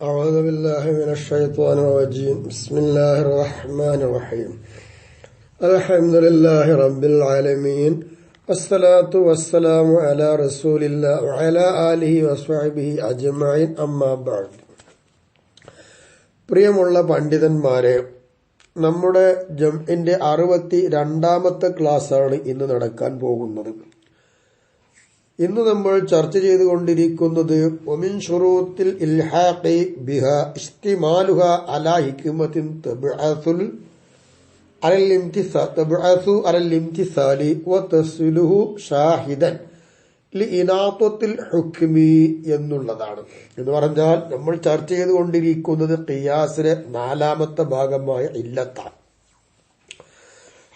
أعوذ بالله من الشيطان الرجيم بسم الله الرحمن الرحيم الحمد لله رب العالمين والصلاة والسلام على رسول الله وعلى آله وصحبه أجمعين أما بعد. പ്രിയമുള്ള പണ്ഡിതന്മാരെ, നമ്മുടെ ജംഇന്റെ 62ാമത്തെ ക്ലാസ്സാണ് ഇന്ന് നടക്കാൻ പോകുന്നത്. ഇന്ന് നമ്മൾ ചർച്ച ചെയ്തുകൊണ്ടിരിക്കുന്നത് ഒമിൻ ശുറൂത്തിൽ ഇൽഹാഖി ബിഹാ ഇസ്തിമാലുഹ അലാ ഹിക്മത്തിൻ തബ്അസു അലൽ ഇംതിസാലി വതസ്ലുഹു ഷാഹിദൻ ലിഇനാത്തത്തിൽ ഹുക്മി എന്നുള്ളതാണ്. എന്ന് പറഞ്ഞാൽ നമ്മൾ ചർച്ച ചെയ്തുകൊണ്ടിരിക്കുന്നത് ഖിയാസിലെ 4ാമത്തെ ഭാഗമായ ഇല്ലത്താണ്.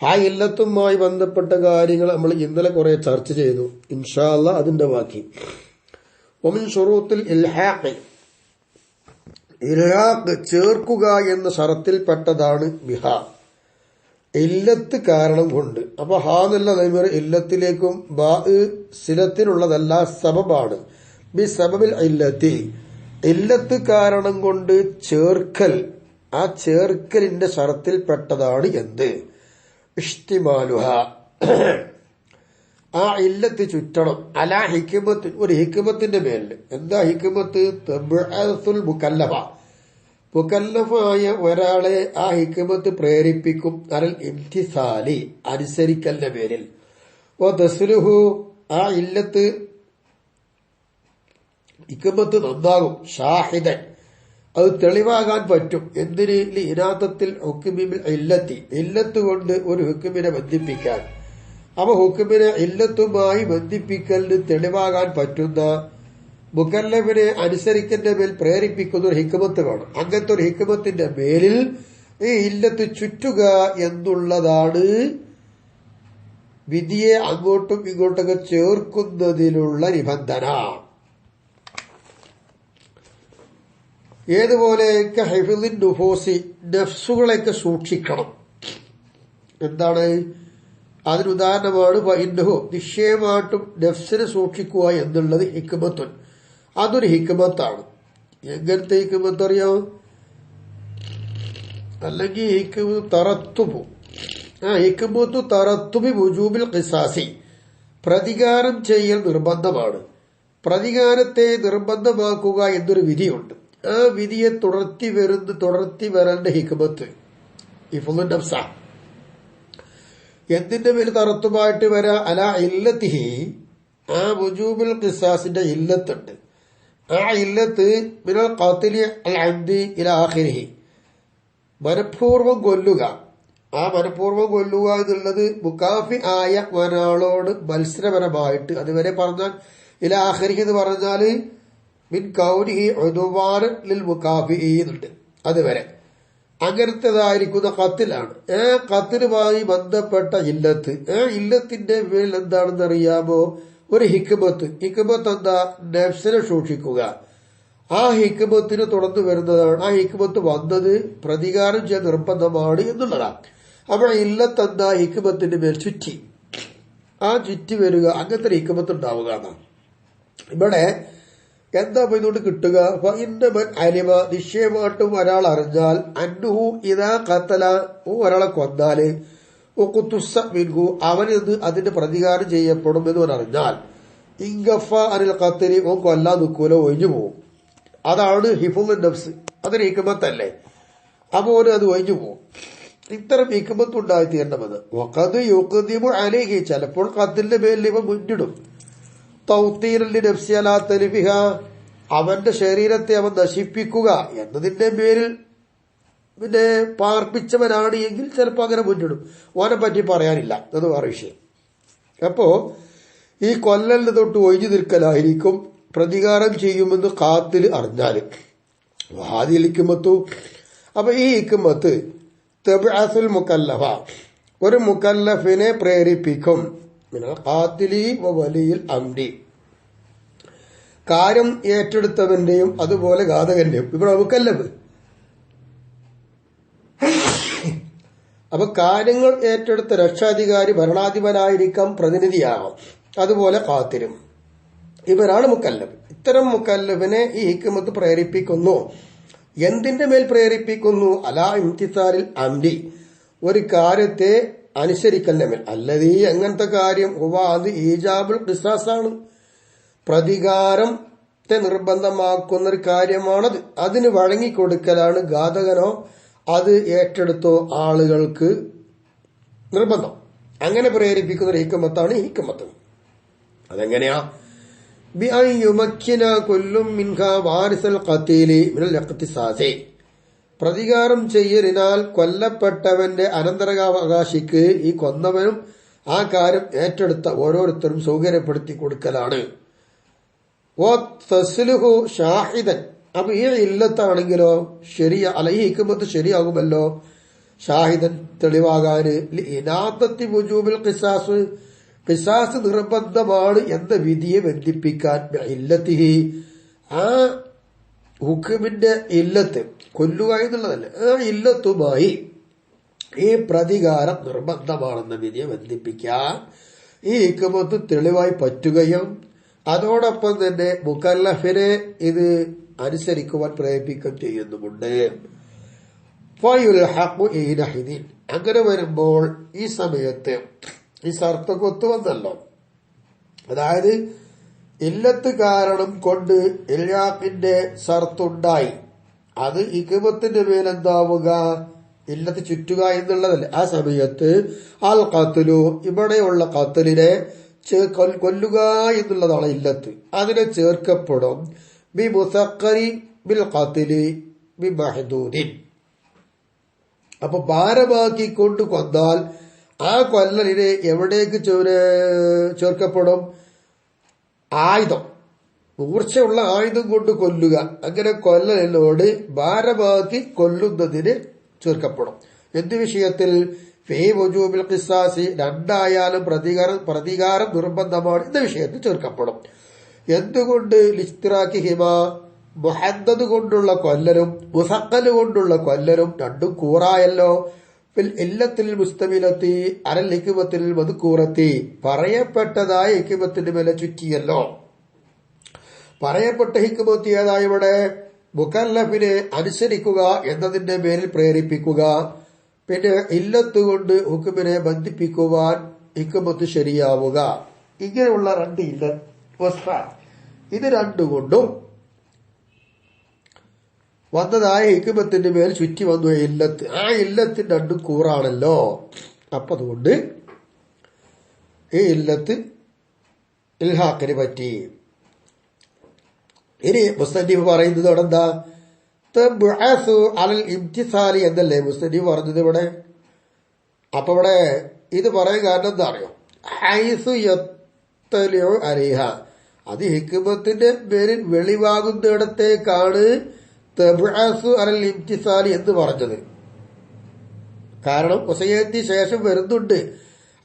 ആ ഇല്ലത്തുമായി ബന്ധപ്പെട്ട കാര്യങ്ങൾ നമ്മൾ ഇന്നലെ കുറെ ചർച്ച ചെയ്തു. ഇൻഷാ അല്ലാഹ് അതിന്റെ ബാക്കി. ഒമിൻ ശുറൂത്തിൽ ഇൽഹാഖ്, ഇൽഹാഖ് ചേർക്കുക എന്ന ഷറത്തിൽപ്പെട്ടതാണ് ബിഹ, ഇല്ലത്ത് കാരണം കൊണ്ട്. അപ്പൊ ഹാ എന്നുള്ള നൈമർ ഇല്ലത്തിലേക്കും ബാ സിലത്തിനുള്ളതല്ല, സബബാണ്. ബി സബബിൽ ഇല്ലത്തി, ഇല്ലത്ത് കാരണം കൊണ്ട് ചേർക്കൽ, ആ ചേർക്കലിന്റെ ഷറത്തിൽപ്പെട്ടതാണ് എന്ത്? ഇഷ്തിമാലുഹ, ആ ഇല്ലത്ത് ചുറ്റണം. അലാ ഹിക്മത്ത്, ഒരു ഹിക്മത്തിന്റെ മേലിൽ. എന്താ ഹിക്മത്ത്? തബ്അസുൽ മുകല്ലഫ, മുകല്ലഫായ ഒരാളെ ആ ഹിക്മത്ത് പ്രേരിപ്പിക്കും. അലൽ ഇംതിസാലി, അനുസരിക്കലിന്റെ പേരിൽ. വതസ്ലുഹു, ആ ഇല്ലത്ത് ഹിക്മത്ത് നന്നാകും. ഷാഹിദൻ, അത് തെളിവാകാൻ പറ്റും. എന്തിന്? ഇനാത്തത്തിൽ ഹുക്മിൽ ഇല്ലത്തി, ഇല്ലത്ത് കൊണ്ട് ഒരു ഹുക്മിനെ ബന്ധിപ്പിക്കാൻ. അപ്പൊ ഹുക്മിനെ ഇല്ലത്തുമായി ബന്ധിപ്പിക്കലിന് തെളിവാകാൻ പറ്റുന്ന മുകല്ലഫിനെ അനുസരിക്കുന്ന മേൽ പ്രേരിപ്പിക്കുന്ന ഒരു ഹിക്മത്ത് വേണം. അങ്ങനത്തെ ഒരു ഹിക്മത്തിന്റെ മേലിൽ ഈ ഇല്ലത്ത് ചുറ്റുക എന്നുള്ളതാണ് വിധിയെ അങ്ങോട്ടും ഇങ്ങോട്ടൊക്കെ ചേർക്കുന്നതിലുള്ള നിബന്ധന. ഏതുപോലെയൊക്കെ ഹിഫ്ളിൻ നുഫൂസി, നഫ്സുകളെയൊക്കെ സൂക്ഷിക്കണം. എന്താണ് അതിനുദാഹരണമാണ് ഫഇന്നഹു, നിശ്ചയമായിട്ടും നഫ്സിനെ സൂക്ഷിക്കുക എന്നുള്ളത് ഹിക്മത്തുൻ, അതൊരു ഹിക്മത്താണ്. എങ്ങനത്തെ ഹിക്മത്ത് അറിയാം? അല്ലെങ്കിൽ ഹിക്മത്ത് തറത്തുബു, ഹിക്മത്തു തറത്തുബി വുജൂബിൽ ഖിസാസി, പ്രതികാരം ചെയ്യൽ നിർബന്ധമാണ്. പ്രതികാരത്തെ നിർബന്ധമാക്കുക എന്നൊരു വിധിയുണ്ട്. ആ വിധിയെ തുടർത്തി വരേണ്ട ഹിക്മത്ത് ഇഫ്ളുൻ നഫ്സ. എന്തിന്റെ മേൽ തറത്തുമായിട്ട് വരാ? അലാ ഇല്ലത്തിഹി, ആ വുജൂബുൽ ഖിസാസിന്റെ ഇല്ലത്തുണ്ട്. ആ ഇല്ലത്ത് മിനൽ ഖാതിലി അൽ അംദി ഇലാ ആഖിരിഹി, മനഃപൂർവ്വം കൊല്ലുക. ആ മനഃപൂർവ്വം കൊല്ലുക എന്നുള്ളത് മുകാഫി ആയ ഒരാളോട് മത്സരപരമായിട്ട്, അതുവരെ പറഞ്ഞാൽ ഇലാ ആഖിരിഹി എന്ന് പറഞ്ഞാല് മിൻ കൗനിഹി ഉദ്വാനൻ ലിൽ മുകാഫിഇ എന്നുണ്ട്. അതുവരെ അങ്ങനത്തേതായിരിക്കുന്ന ഖത്തിലാണ്. ആ ഖത്തിലുമായി ബന്ധപ്പെട്ട ഇല്ലത്ത്, ആ ഇല്ലത്തിന്റെ മേൽ എന്താണെന്ന് അറിയാമോ? ഒരു ഹിക്മത്ത്. ഹിക്മത്ത് എന്താ? നഫ്സിനെ സൂക്ഷിക്കുക. ആ ഹിക്മത്തിന് തുടർന്ന് വരുന്നതാണ്. ആ ഹിക്മത്ത് വന്നത് പ്രതികാരം ചെയ്യാൻ നിർബന്ധമാണ് എന്നുള്ളതാണ്. അപ്പോൾ ഇല്ലത്ത് എന്താ? ഹിക്മത്തിന്റെ മേൽ ചുറ്റി, ആ ചുറ്റി വരിക, അങ്ങനത്തെ ഹിക്മത്ത് ഉണ്ടാവുക എന്നാണ്. ഇവിടെ എന്താ ഇതുകൊണ്ട് കിട്ടുക? ഫഇന്നമൻ അലിമ, നിശ്ചയമായിട്ടും ഒരാൾ അറിഞ്ഞാൽ, അന്നുഹു ഇദാ ഖതല, ഒരാളെ കൊന്നാല്, ഉഖ്തുസ്സ മിൻഹു, അവന് അതിന്റെ പ്രതികാരം ചെയ്യപ്പെടും എന്ന് അറിഞ്ഞാൽ, ഇൻഗഫ അനിൽ ഖത്ലി, കൊല്ലാൻ നിൽക്കൂല, ഒഴിഞ്ഞു പോകും. അതാണ് ഹിഫ്ളുൻ നഫ്സ്, അതൊരു ഹിക്മത്തല്ലേ. അപ്പൊ അത് ഒഴിഞ്ഞു പോകും. ഇത്തരം ഹിക്മത്ത് ഉണ്ടായിത്തീരേണ്ടത്. വഖദ് യുഖ്ദിമു അലൈഹി, ചിലപ്പോൾ ഖത്ലിന്റെ പേരിൽ ഇവ മുന്നിടും. തൗതീറലി നഫ്സി അലാ തൽഫിഹ, അവന്റെ ശരീരത്തെ അവൻ നശിപ്പിക്കുക എന്നതിന്റെ പേരിൽ പിന്നെ പാർപ്പിച്ചവനാണ് എങ്കിൽ ചിലപ്പോൾ അങ്ങനെ മുന്നിടും. ഓനെ പറ്റി പറയാനില്ല, അത് വേറെ വിഷയം. അപ്പോ ഈ കൊല്ലലിന് തൊട്ട് ഒഴിഞ്ഞു നിൽക്കലായിരിക്കും പ്രതികാരം ചെയ്യുമെന്ന് ഖാത്തിൽ അറിഞ്ഞാല്. ഹാദിൽ ഹിക്മത്തു, അപ്പൊ ഈ ഹിക്മത്ത് തബ്അസുൽ മുകല്ലഫ, ഒരു മുകല്ലഫിനെ പ്രേരിപ്പിക്കും. ഖാതിലി വ വലിയിൽ അംരി, കാര്യം ഏറ്റെടുത്തവന്റെയും അതുപോലെ ഘാതകന്റെയും. ഇവിടെ മുകല്ലഫ്, അപ്പൊ കാര്യങ്ങൾ ഏറ്റെടുത്ത രക്ഷാധികാരി ഭരണാധിപനായിരിക്കാം, പ്രതിനിധിയാകാം. അതുപോലെ ഖാതിലും ഇവരാണ് മുക്കല്ലഫ്. ഇത്തരം മുക്കല്ലഫിനെ ഈ ഹിക്മത്ത് പ്രേരിപ്പിക്കുന്നു. എന്തിന്റെ മേൽ പ്രേരിപ്പിക്കുന്നു? അലാ ഇംതിസാലിൽ അംരി, ഒരു കാര്യത്തെ അനുസരിക്കലിന്റെ മേൽ. അല്ലതീ അങ്ങനത്തെ കാര്യം അത് ഈജാബുൽ ഖിസാസാണ്, പ്രതികാരത്തെ നിർബന്ധമാക്കുന്ന ഒരു കാര്യമാണത്. അതിന് വഴങ്ങിക്കൊടുക്കലാണ് ഘാതകനോ അത് ഏറ്റെടുത്തോ ആളുകൾക്ക് നിർബന്ധം. അങ്ങനെ പ്രേരിപ്പിക്കുന്ന ഒരു ഹിക്മത്താണ് ഈ ഹിക്മത്ത്. അതെങ്ങനെയാ? ബിഅൻ യുമക്കിന കുല്ലും മിൻഹാ വാരിസൽ ഖതീലി മിനൽ ഇഖ്തിസാസി, പ്രതികാരം ചെയ്യലിനാൽ കൊല്ലപ്പെട്ടവന്റെ അനന്തരാവകാശിക്ക് ഈ കൊന്നവനും ആ കാര്യം ഏറ്റെടുത്ത ഓരോരുത്തരും സൗകര്യപ്പെടുത്തി കൊടുക്കലാണ്. തസ്ലുഹു ഷാഹിദൻ, അപ്പൊ ഈ ഇല്ലത്താണെങ്കിലോ ശരിയ അല്ല, ഈ ഹിക്മത്ത് ശരിയാകുമല്ലോ ഷാഹിദൻ തെളിവാകാന്. ഇനാത്തത്തി വുജൂബിൽ ഖിസാസ്, ഖിസാസ് നിർബന്ധമാണ് എന്ന വിധിയെ ബന്ധിപ്പിക്കാൻ. ഇല്ലത്തിഹി, ആ ഹുക്കുമിന്റെ ഇല്ലത്ത് കൊല്ലുക എന്നുള്ളതല്ല, ആ ഇല്ലത്തുമായി ഈ പ്രതികാരം നിർബന്ധമാണെന്ന വിധിയെ ബന്ധിപ്പിക്കാൻ ഈ ഹിക്മത്ത് തെളിവായി പറ്റുകയും അതോടൊപ്പം തന്നെ മുക്കല്ലഫിനെ ഇത് അനുസരിക്കുവാൻ പ്രേരിപ്പിക്കുകയും ചെയ്യുന്നുമുണ്ട്. അങ്ങനെ വരുമ്പോൾ ഈ സമയത്ത് ഈ സർത്ത് ഒത്തു വന്നല്ലോ, അതായത് ഇല്ലത്ത് കാരണം കൊണ്ട് ഇൽയാഖിന്റെ സർത്തുണ്ടായി, അത് ഹിക്മത്തിന്റെ മേലെന്താവുക? ഇല്ലത്ത് ചുറ്റുക എന്നുള്ളതല്ലേ. ആ സമയത്ത് അൽ ഖത്ലു, ഇവിടെയുള്ള ഖത്ലിനെ കൊല്ലുക എന്നുള്ളതാണ് ഇല്ലത്ത്, അതിനെ ചേർക്കപ്പെടും ബി മുസഖരി ബിൽ ഖത്ലി ബി മഹ്ദൂദിൻ. അപ്പൊ ഭാരമാക്കിക്കൊണ്ട് കൊന്നാൽ ആ കൊല്ലലിനെ എവിടേക്ക് ചേർക്കപ്പെടും? ആയുധം, മൂർച്ചയുള്ള ആയുധം കൊണ്ട് കൊല്ലുക, അങ്ങനെ കൊല്ലലിനോട് ഭാരമാക്കി കൊല്ലുന്നതിന് ചേർക്കപ്പെടും. എന്ത് വിഷയത്തിൽ? ഫീ വുജൂബിൽ ഖിസാസി, രണ്ടായാലും പ്രതികാരം നിർബന്ധമാണ് എന്ന വിഷയത്തിൽ ചേർക്കപ്പെടും. എന്തുകൊണ്ട്? ലിസ്തിറാഖിഹിമ, മുഹദ്ദദ് കൊണ്ടുള്ള കൊല്ലലും മുസഖല് കൊണ്ടുള്ള കൊല്ലലും രണ്ടും കൂറായല്ലോ. ഇല്ലത്തിൽ മുസ്തമിലത്തി അലൽ ഹിക്മത്തിൽ മദ്കൂറത്തി, പറയപ്പെട്ടതായ ഹിക്മത്തിന്റെ മേലെ ചുറ്റിയല്ലോ. പറയപ്പെട്ട ഹിക്മത്ത് ഏതായ ഇവിടെ? മുക്കല്ലഫിനെ അനുസരിക്കുക എന്നതിന്റെ പേരിൽ പ്രേരിപ്പിക്കുക. പിന്നെ ഇല്ലത്ത് കൊണ്ട് ഹുക്കുമിനെ ബന്ധിപ്പിക്കുവാൻ ഹിക്മത്ത് ശരിയാവുക. ഇങ്ങനെയുള്ള രണ്ട് ഇല്ല, ഇത് രണ്ടുകൊണ്ടും വന്നതായ ഹിക്മത്തിന്റെ മേൽ ചുറ്റി വന്നു ഇല്ലത്ത്. ആ ഇല്ലത്തിന്റെ രണ്ടും കൂറാണല്ലോ. അപ്പൊ അതുകൊണ്ട് ഈ ഇല്ലത്ത് ഇൽഹാക്കിന് പറ്റി. ഇനി മുസ്തനീഫ് പറയുന്നത് അവിടെ എന്താ? തബ്അസു അലൽ ഇംതിസാലി എന്നല്ലേ മുസ്തനീഫ് പറഞ്ഞത് ഇവിടെ. അപ്പൊ ഇവിടെ ഇത് പറയാൻ കാരണം എന്താ അറിയോ? ഹൈസു യത്തലിഉ അലൈഹ, അത് ഹിക്മത്തിന്റെ പേരിൽ വെളിവാകുന്നിടത്തേക്കാണ് തബ്അസു അലൽ ഇംതിസാലി എന്ന് പറഞ്ഞത്. കാരണം ഉസയത്തി ശേഷം വരുന്നുണ്ട്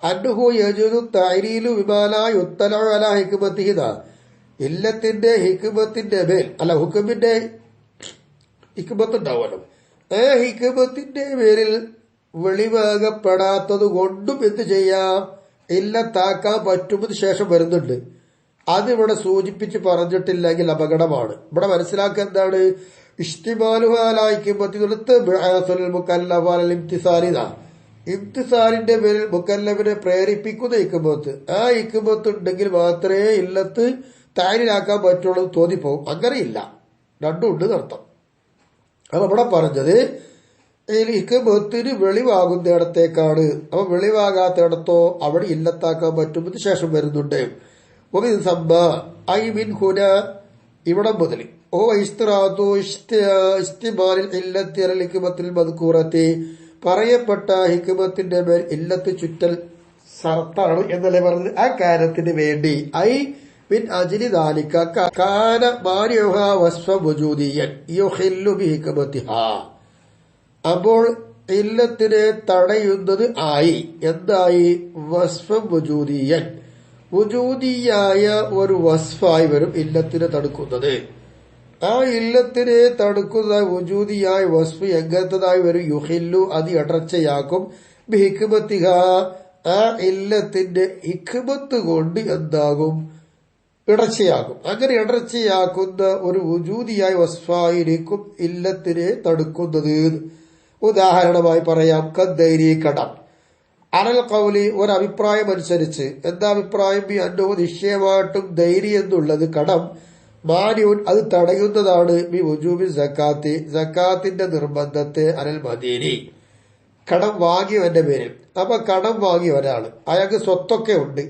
അൻഹു യജുദു തഅരീലു ബിമാലാ യുത്തലഉ അലാ ഹിക്മതിഹിദ, ഇല്ലത്തിന്റെ ഹിക്മത്തിന്റെ മേൽ അല്ല ഹുക്കുമിന്റെ ഹിക്മത്ത് ഉണ്ടാവുമല്ലോ, ആ ഹിക്മത്തിന്റെ പേരിൽ വെളിവാകപ്പെടാത്തത് കൊണ്ടും എന്ത് ചെയ്യാം? ഇല്ലത്താക്കാൻ പറ്റുമെന്ന് ശേഷം വരുന്നുണ്ട്. അതിവിടെ സൂചിപ്പിച്ച് പറഞ്ഞിട്ടില്ലെങ്കിൽ അപകടമാണ്. ഇവിടെ മനസ്സിലാക്കുക എന്താണ്? ഇംതിസാലിന്റെ പേരിൽ മുക്കല്ലഫിനെ പ്രേരിപ്പിക്കുന്ന ഹിക്മത്ത്, ആ ഹിക്മത്ത് ഉണ്ടെങ്കിൽ മാത്രമേ ഇല്ലത്ത് താരിലാക്കാൻ പറ്റുള്ളൂ തോന്നിപ്പോവും. അങ്ങനെയില്ല, രണ്ടും ഉണ്ട് എന്നർത്ഥം. അപ്പൊ ഇവിടെ പറഞ്ഞത് ഹിക്മത്തിന് വെളിവാകുന്നിടത്തേക്കാണ്. അപ്പൊ വെളിവാകാത്തിടത്തോ അവിടെ ഇല്ലത്താക്കാൻ പറ്റുമെന്ന് ശേഷം വരുന്നുണ്ട്. ഇവിടം മുതൽ പറയപ്പെട്ട ഹിക്മത്തിന്റെ മേൽ ഇല്ലത്ത് ചുറ്റൽ സർത്താണ് എന്നല്ലേ പറഞ്ഞത്. ആ കാര്യത്തിന് വേണ്ടി ഐ മിൻ അജ്ലി ദാലിക കാന മാരിഉഹ വസ്ഫ വുജൂദിയൻ യുഹില്ലു ബിഹിക്മതിഹാ, അപ്പോൾ ഇല്ലത്തിനെ തടയുന്നത് ആയി. എന്തായി? വസ്ഫ വുജൂദിയൻ, വുജൂദിയായ ഒരു വസ്ഫായി വരും ഇല്ലത്തിനെ തടുക്കുന്നത്. ആ ഇല്ലത്തിനെ തടുക്കുന്ന വുജൂദിയായ വസ്ഫ് എങ്ങനത്തതായി വരും? യുഹില്ലു, അത് അടർച്ചയാക്കും. ബിഹിക്മതിഹ, ആ ഇല്ലത്തിന്റെ ഹിക്മത്ത് കൊണ്ട് എന്താകും? ഇടർച്ചയാകും. അങ്ങനെ ഇടർച്ചയാക്കുന്ന ഒരു വുജൂദിയായ വസ്ഫായിരിക്കും ഇല്ലത്തിനെ തടുക്കുന്നത്. ഉദാഹരണമായി പറയാം, കദ്ദൈരി കടം. അനൽ കൗലി ഒരഭിപ്രായം അനുസരിച്ച്, എന്താ അഭിപ്രായം? ബി അന്നോ നിശ്ചയമായിട്ടും ധൈരി എന്നുള്ളത് കടം മാന്യൂൻ അത് തടയുന്നതാണ്. ബി വുജൂബി സക്കാത്തി സക്കാത്തിന്റെ നിർബന്ധത്തെ അനൽ മദീനി കടം വാങ്ങിയവന്റെ പേരിൽ. അപ്പൊ കടം വാങ്ങിയ ഒരാള്, അയാൾക്ക് സ്വത്തൊക്കെ ഉണ്ട്,